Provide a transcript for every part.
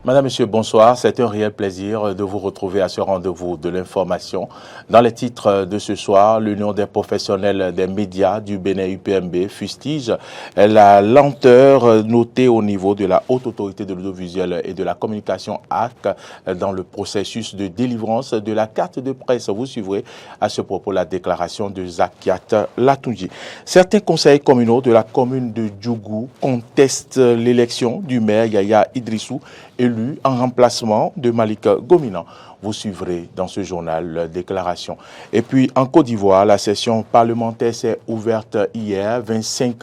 Madame, Monsieur, bonsoir. C'est un réel plaisir de vous retrouver à ce rendez-vous de l'information. Dans les titres de ce soir, l'Union des professionnels des médias du Bénin UPMB fustige la lenteur notée au niveau de la Haute Autorité de l'Audiovisuel et de la Communication AC dans le processus de délivrance de la carte de presse. Vous suivrez à ce propos la déclaration de Zakiat Latunji. Certains conseils communaux de la commune de Djougou contestent l'élection du maire Yaya Idrissou, élu en remplacement de Malik Gomina. Vous suivrez dans ce journal la déclaration. Et puis en Côte d'Ivoire, la session parlementaire s'est ouverte hier. 25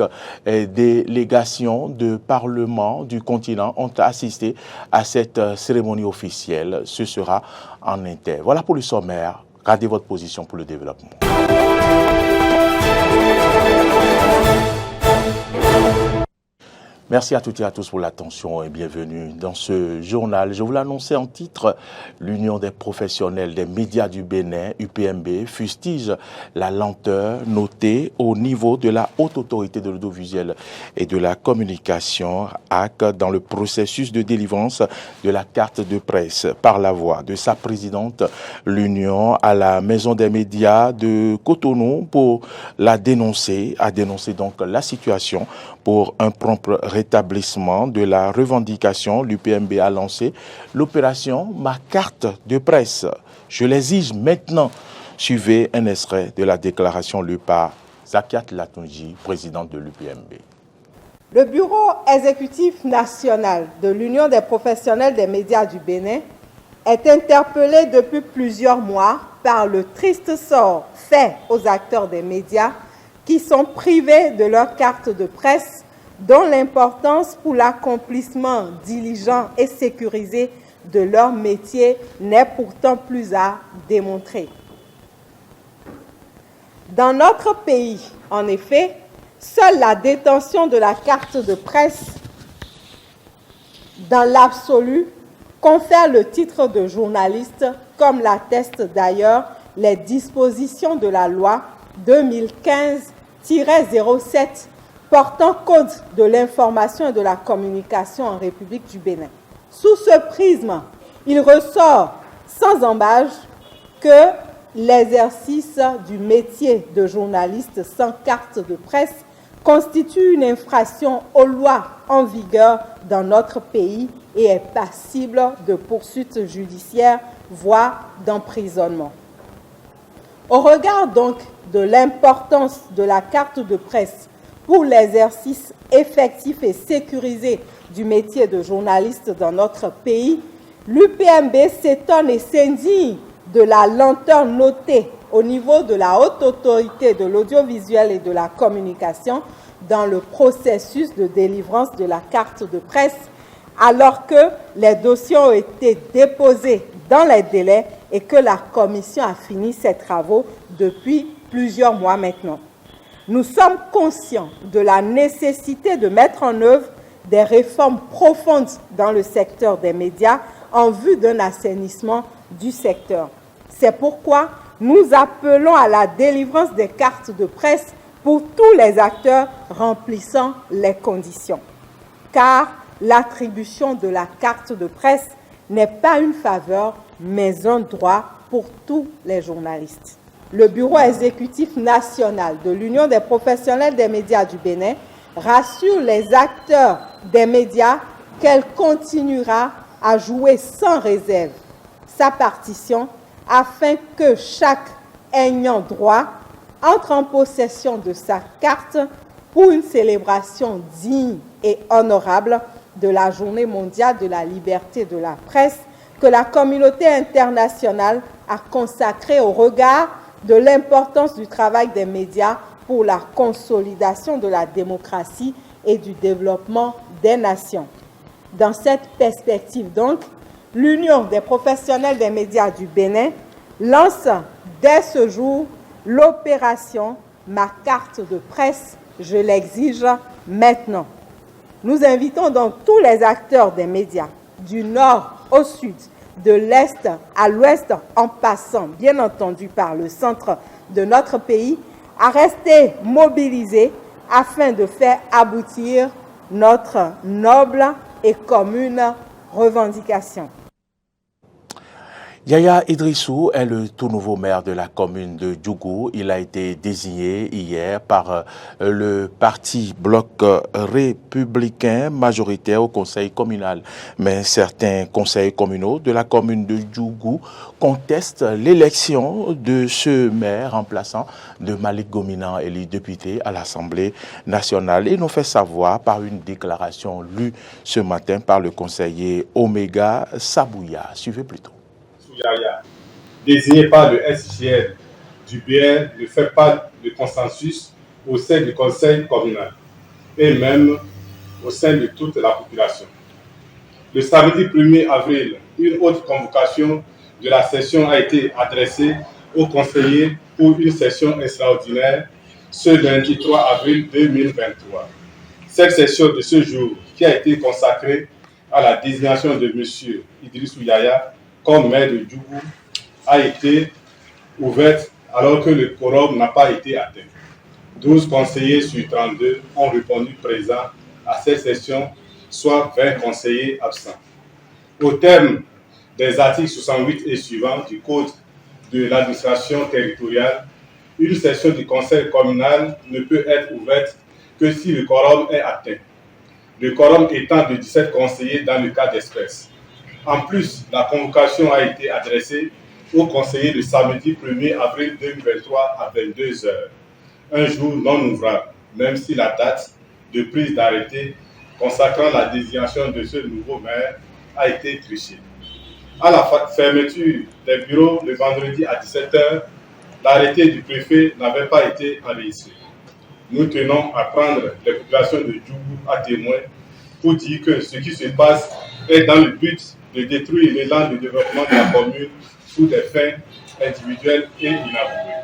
délégations de parlement du continent ont assisté à cette cérémonie officielle. Ce sera en inter. Voilà pour le sommaire. Gardez votre position pour le développement. Merci à toutes et à tous pour l'attention et bienvenue dans ce journal. Je vous l'annonçais en titre, l'Union des professionnels des médias du Bénin, UPMB, fustige la lenteur notée au niveau de la Haute Autorité de l'Audiovisuel et de la Communication, AC, dans le processus de délivrance de la carte de presse par la voix de sa présidente, l'Union à la Maison des médias de Cotonou pour la dénoncer, a dénoncé donc la situation pour un prompt rétablissement de la revendication. L'UPMB a lancé l'opération Ma carte de presse. Je l'exige maintenant. Suivez un extrait de la déclaration lue par Zakiat Latunji, présidente de l'UPMB. Le Bureau exécutif national de l'Union des professionnels des médias du Bénin est interpellé depuis plusieurs mois par le triste sort fait aux acteurs des médias qui sont privés de leur carte de presse, dont l'importance pour l'accomplissement diligent et sécurisé de leur métier n'est pourtant plus à démontrer. Dans notre pays, en effet, seule la détention de la carte de presse, dans l'absolu, confère le titre de journaliste, comme l'attestent d'ailleurs les dispositions de la loi 2015-07 portant Code de l'information et de la communication en République du Bénin. Sous ce prisme, il ressort sans embâche que l'exercice du métier de journaliste sans carte de presse constitue une infraction aux lois en vigueur dans notre pays et est passible de poursuites judiciaires, voire d'emprisonnement. Au regard donc de l'importance de la carte de presse pour l'exercice effectif et sécurisé du métier de journaliste dans notre pays, l'UPMB s'étonne et s'indigne de la lenteur notée au niveau de la Haute Autorité de l'Audiovisuel et de la Communication dans le processus de délivrance de la carte de presse, alors que les dossiers ont été déposés dans les délais et que la Commission a fini ses travaux depuis plusieurs mois maintenant. Nous sommes conscients de la nécessité de mettre en œuvre des réformes profondes dans le secteur des médias en vue d'un assainissement du secteur. C'est pourquoi nous appelons à la délivrance des cartes de presse pour tous les acteurs remplissant les conditions. Car l'attribution de la carte de presse n'est pas une faveur, mais un droit pour tous les journalistes. Le Bureau exécutif national de l'Union des professionnels des médias du Bénin rassure les acteurs des médias qu'elle continuera à jouer sans réserve sa partition afin que chaque ayant droit entre en possession de sa carte pour une célébration digne et honorable de la Journée mondiale de la liberté de la presse que la communauté internationale a consacrée au regard de l'importance du travail des médias pour la consolidation de la démocratie et du développement des nations. Dans cette perspective donc, l'Union des professionnels des médias du Bénin lance dès ce jour l'opération Ma carte de presse, je l'exige maintenant. Nous invitons donc tous les acteurs des médias, du nord au sud, de l'est à l'ouest, en passant bien entendu par le centre de notre pays, à rester mobilisés afin de faire aboutir notre noble et commune revendications. Yaya Idrissou est le tout nouveau maire de la commune de Djougou. Il a été désigné hier par le parti Bloc républicain majoritaire au conseil communal. Mais certains conseils communaux de la commune de Djougou contestent l'élection de ce maire remplaçant de Malik Gomina, élu député à l'Assemblée nationale. Il nous fait savoir par une déclaration lue ce matin par le conseiller Omega Sabouya. Suivez plutôt. Yaya, désigné par le SGL du BN, ne fait pas de consensus au sein du conseil communal et même au sein de toute la population. Le samedi 1er avril, une autre convocation de la session a été adressée aux conseillers pour une session extraordinaire ce lundi 3 avril 2023. Cette session de ce jour, qui a été consacrée à la désignation de M. Idrissou Yaya comme maire de Djougou, a été ouverte alors que le quorum n'a pas été atteint. 12 conseillers sur 32 ont répondu présents à cette session, soit 20 conseillers absents. Au terme des articles 68 et suivants du Code de l'administration territoriale, une session du conseil communal ne peut être ouverte que si le quorum est atteint. Le quorum étant de 17 conseillers dans le cas d'espèce. En plus, la convocation a été adressée aux conseillers le samedi 1er avril 2023 à 22 h, un jour non ouvrable, même si la date de prise d'arrêté consacrant la désignation de ce nouveau maire a été trichée. À la fermeture des bureaux le vendredi à 17 h, l'arrêté du préfet n'avait pas été enregistré. Nous tenons à prendre les populations de Djougou à témoin pour dire que ce qui se passe est dans le but de détruire l'élan de développement de la commune sous des fins individuelles et inavouées.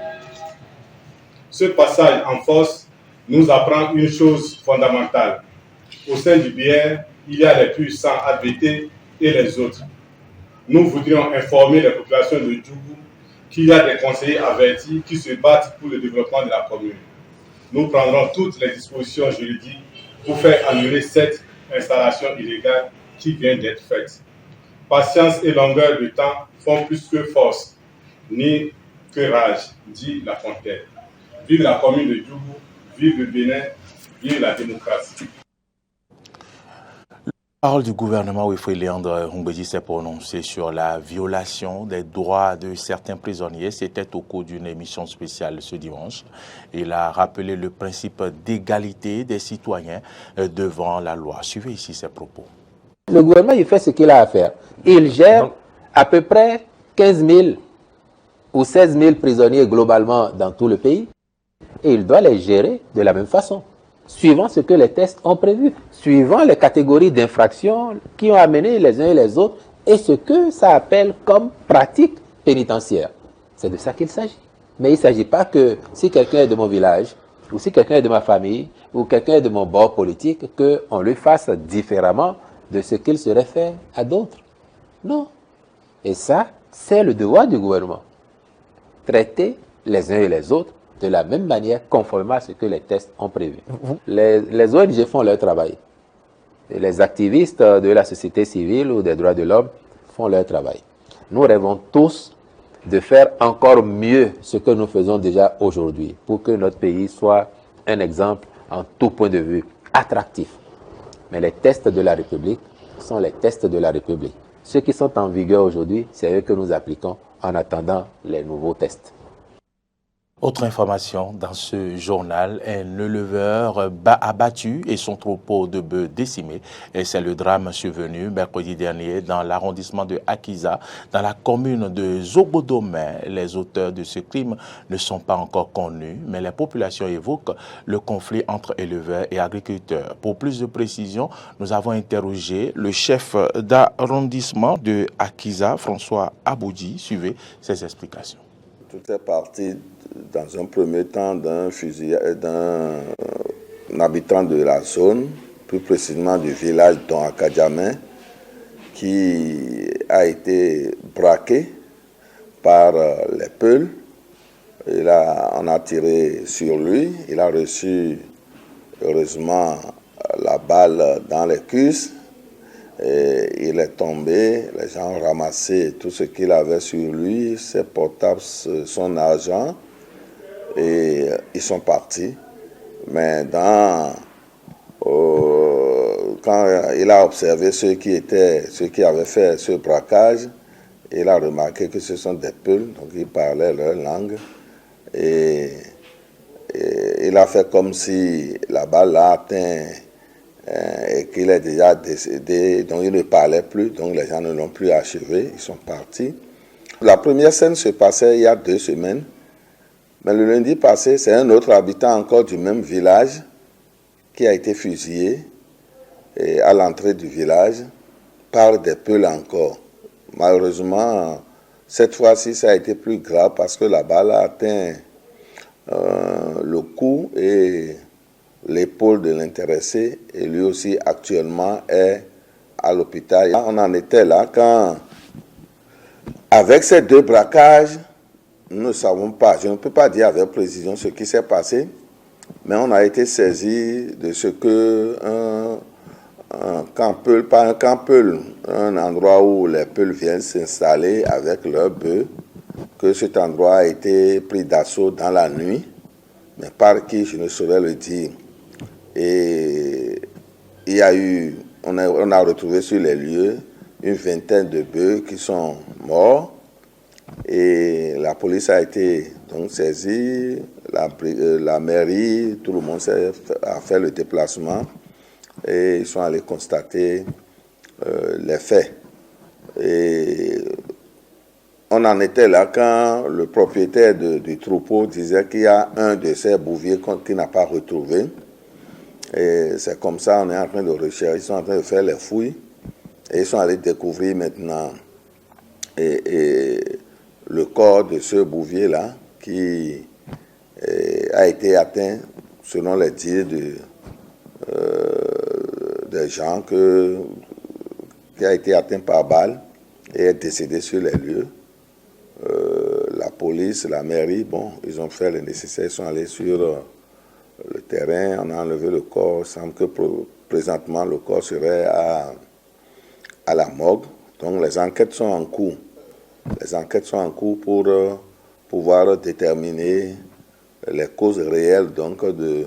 Ce passage en force nous apprend une chose fondamentale. Au sein du BR, il y a les puissants ABT et les autres. Nous voudrions informer les populations de Djougou qu'il y a des conseillers avertis qui se battent pour le développement de la commune. Nous prendrons toutes les dispositions juridiques pour faire annuler cette installation illégale qui vient d'être faite. Patience et longueur de temps font plus que force, ni que rage, dit La Fontaine. Vive la commune de Djougou, vive le Bénin, vive la démocratie. La parole du gouvernement Wilfried Léandre Humbedi s'est prononcé sur la violation des droits de certains prisonniers. C'était au cours d'une émission spéciale ce dimanche. Il a rappelé le principe d'égalité des citoyens devant la loi. Suivez ici ses propos. Le gouvernement, il fait ce qu'il a à faire. Il gère à peu près 15 000 ou 16 000 prisonniers globalement dans tout le pays. Et il doit les gérer de la même façon, suivant ce que les tests ont prévu, suivant les catégories d'infractions qui ont amené les uns et les autres et ce que ça appelle comme pratique pénitentiaire. C'est de ça qu'il s'agit. Mais il ne s'agit pas que si quelqu'un est de mon village, ou si quelqu'un est de ma famille, ou quelqu'un est de mon bord politique, qu'on lui fasse différemment de ce qu'il serait fait à d'autres. Non. Et ça, c'est le devoir du gouvernement. Traiter les uns et les autres de la même manière, conformément à ce que les tests ont prévu. Les ONG font leur travail. Et les activistes de la société civile ou des droits de l'homme font leur travail. Nous rêvons tous de faire encore mieux ce que nous faisons déjà aujourd'hui pour que notre pays soit un exemple en tout point de vue attractif. Mais les tests de la République sont les tests de la République. Ceux qui sont en vigueur aujourd'hui, c'est eux que nous appliquons en attendant les nouveaux tests. Autre information dans ce journal, un éleveur abattu et son troupeau de bœufs décimé. Et c'est le drame survenu mercredi dernier dans l'arrondissement de Akiza, dans la commune de Zobodomé. Les auteurs de ce crime ne sont pas encore connus, mais la population évoque le conflit entre éleveurs et agriculteurs. Pour plus de précision, nous avons interrogé le chef d'arrondissement de Akiza, François Aboudi. Suivez ses explications. Tout est parti dans un premier temps d'un habitant de la zone, plus précisément du village d'Akadjamé, qui a été braqué par les Peuls. On a tiré sur lui. Il a reçu, heureusement, la balle dans les cuisses. Et il est tombé, les gens ont ramassé tout ce qu'il avait sur lui, ses portables, son argent, et ils sont partis. Mais quand il a observé ceux qui avaient fait ce braquage, il a remarqué que ce sont des Peuls, donc ils parlaient leur langue. Et il a fait comme si la balle l'a atteint et qu'il est déjà décédé, donc il ne parlait plus, donc les gens ne l'ont plus achevé, ils sont partis. La première scène se passait il y a 2 semaines, mais le lundi passé, c'est un autre habitant encore du même village qui a été fusillé à l'entrée du village par des Peuls encore. Malheureusement, cette fois-ci, ça a été plus grave parce que la balle a atteint le cou et l'épaule de l'intéressé, et lui aussi actuellement est à l'hôpital. On en était là quand, avec ces 2 braquages, nous ne savons pas, je ne peux pas dire avec précision ce qui s'est passé, mais on a été saisi de ce que un camp Peul, pas un camp Peul, un endroit où les Peuls viennent s'installer avec leurs bœufs, que cet endroit a été pris d'assaut dans la nuit, mais par qui je ne saurais le dire. Et il y a eu, on a retrouvé sur les lieux une vingtaine de bœufs qui sont morts, et la police a été donc saisie, la mairie, tout le monde a fait le déplacement et ils sont allés constater les faits. Et on en était là quand le propriétaire du troupeau disait qu'il y a un de ces bouviers qu'il n'a pas retrouvé. Et c'est comme ça, on est en train de rechercher, ils sont en train de faire les fouilles et ils sont allés découvrir maintenant le corps de ce bouvier-là qui a été atteint, selon les dires des gens, qui a été atteint par balle et est décédé sur les lieux. La police, la mairie, bon, ils ont fait le nécessaire, ils sont allés sur le terrain, on a enlevé le corps. Il semble que présentement le corps serait à la morgue. Donc les enquêtes sont en cours. Les enquêtes sont en cours pour pouvoir déterminer les causes réelles donc, de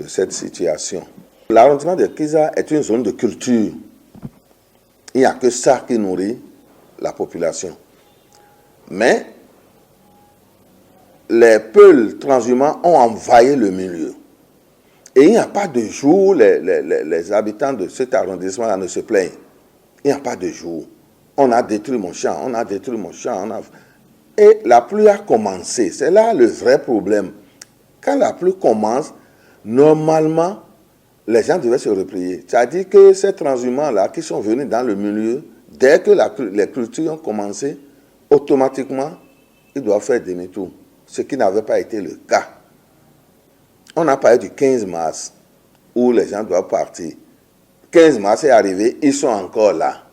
cette situation. L'arrondissement de Kiza est une zone de culture. Il n'y a que ça qui nourrit la population. Mais les Peuls transhumants ont envahi le milieu. Et il n'y a pas de jour, les habitants de cet arrondissement ne se plaignent. Il n'y a pas de jour. On a détruit mon champ, on a détruit mon champ. Et la pluie a commencé. C'est là le vrai problème. Quand la pluie commence, normalement, les gens devaient se replier. C'est-à-dire que ces transhumants-là qui sont venus dans le milieu, dès que les cultures ont commencé, automatiquement, ils doivent faire demi-tour. Ce qui n'avait pas été le cas. On a parlé du 15 mars, où les gens doivent partir. 15 mars est arrivé, ils sont encore là.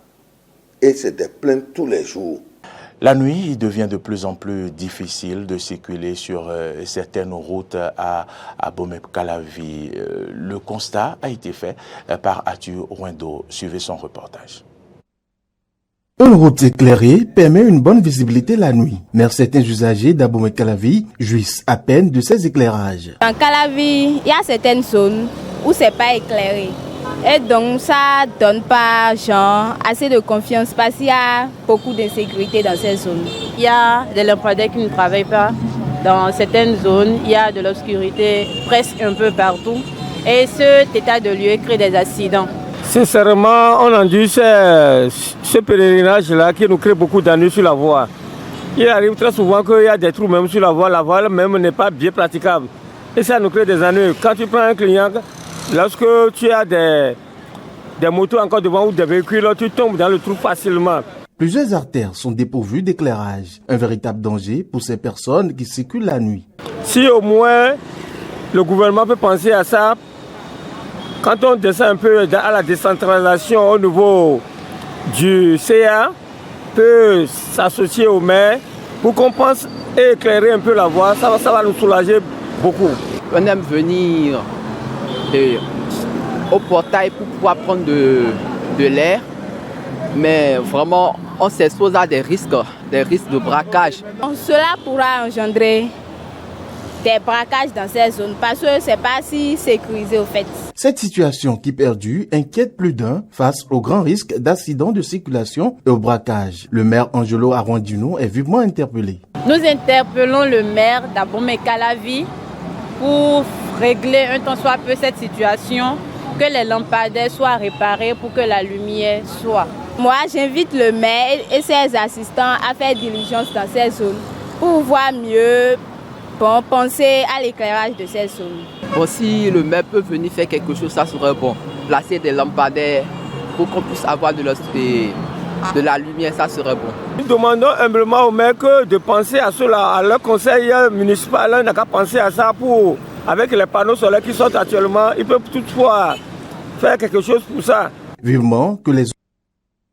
Et c'est des plaintes tous les jours. La nuit, il devient de plus en plus difficile de circuler sur certaines routes à Abomey-Calavi. Le constat a été fait par Atu Ouendo. Suivez son reportage. Une route éclairée permet une bonne visibilité la nuit, mais certains usagers d'Abomey-Calavi jouissent à peine de ces éclairages. En Calavi, il y a certaines zones où ce n'est pas éclairé. Et donc ça ne donne pas assez de confiance parce qu'il y a beaucoup d'insécurité dans ces zones. Il y a des lampadaires qui ne travaillent pas. Dans certaines zones, il y a de l'obscurité presque un peu partout. Et cet état de lieu crée des accidents. Sincèrement, on endure ce pèlerinage-là qui nous crée beaucoup d'ennuis sur la voie. Il arrive très souvent qu'il y a des trous même sur la voie même n'est pas bien praticable. Et ça nous crée des ennuis. Quand tu prends un client, lorsque tu as des motos encore devant ou des véhicules, tu tombes dans le trou facilement. Plusieurs artères sont dépourvues d'éclairage. Un véritable danger pour ces personnes qui circulent la nuit. Si au moins le gouvernement peut penser à ça, quand on descend un peu à la décentralisation au niveau du CA, peut s'associer au maire pour qu'on pense et éclairer un peu la voie, ça va nous soulager beaucoup. On aime venir au portail pour pouvoir prendre de l'air. Mais vraiment, on s'expose à des risques de braquage. Cela pourra engendrer des braquages dans ces zones parce que ce n'est pas si sécurisé au fait. Cette situation qui perdure inquiète plus d'un face au grand risque d'accidents de circulation et au braquage. Le maire Angelo Arwandino est vivement interpellé. Nous interpellons le maire d'Abomey Calavi pour régler un tant soit peu cette situation, que les lampadaires soient réparés pour que la lumière soit. Moi, j'invite le maire et ses assistants à faire diligence dans ces zones pour voir mieux, penser à l'éclairage de ces zones. Bon, si le maire peut venir faire quelque chose, ça serait bon. Placer des lampadaires pour qu'on puisse avoir de la lumière, ça serait bon. Nous demandons humblement au maire de penser à cela, à leur conseil municipal, on n'a qu'à penser à ça pour, avec les panneaux solaires qui sont actuellement, ils peuvent toutefois faire quelque chose pour ça. Vivement que les...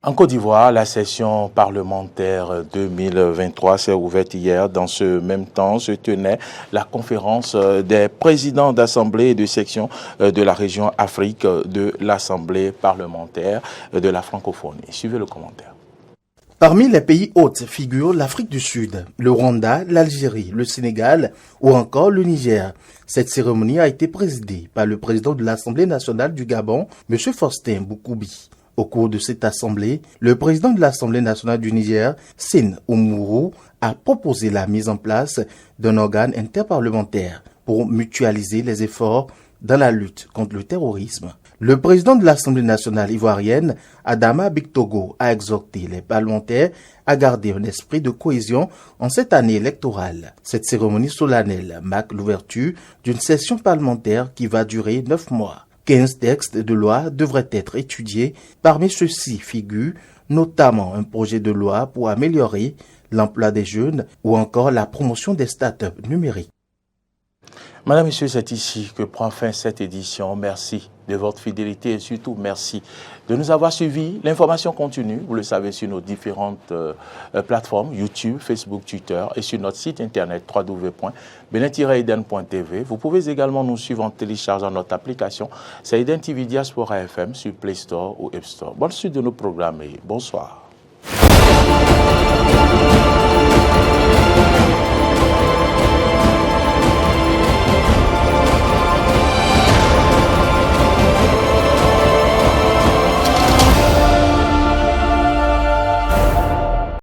En Côte d'Ivoire, la session parlementaire 2023 s'est ouverte hier. Dans ce même temps, se tenait la conférence des présidents d'assemblée et de section de la région Afrique de l'Assemblée parlementaire de la francophonie. Suivez le commentaire. Parmi les pays hôtes figurent l'Afrique du Sud, le Rwanda, l'Algérie, le Sénégal ou encore le Niger. Cette cérémonie a été présidée par le président de l'Assemblée nationale du Gabon, M. Faustin Boukoubi. Au cours de cette assemblée, le président de l'Assemblée nationale du Niger, Sine Oumourou, a proposé la mise en place d'un organe interparlementaire pour mutualiser les efforts dans la lutte contre le terrorisme. Le président de l'Assemblée nationale ivoirienne, Adama Bictogo, a exhorté les parlementaires à garder un esprit de cohésion en cette année électorale. Cette cérémonie solennelle marque l'ouverture d'une session parlementaire qui va durer 9 mois. 15 textes de loi devraient être étudiés. Parmi ceux-ci figurent notamment un projet de loi pour améliorer l'emploi des jeunes ou encore la promotion des startups numériques. Madame, Monsieur, c'est ici que prend fin cette édition. Merci de votre fidélité et surtout merci de nous avoir suivis. L'information continue, vous le savez, sur nos différentes plateformes, YouTube, Facebook, Twitter et sur notre site internet www.benin-eden.tv. Vous pouvez également nous suivre en téléchargeant notre application, c'est Eden TV Diaspora FM sur Play Store ou App Store. Bonne suite de nos programmes et bonsoir.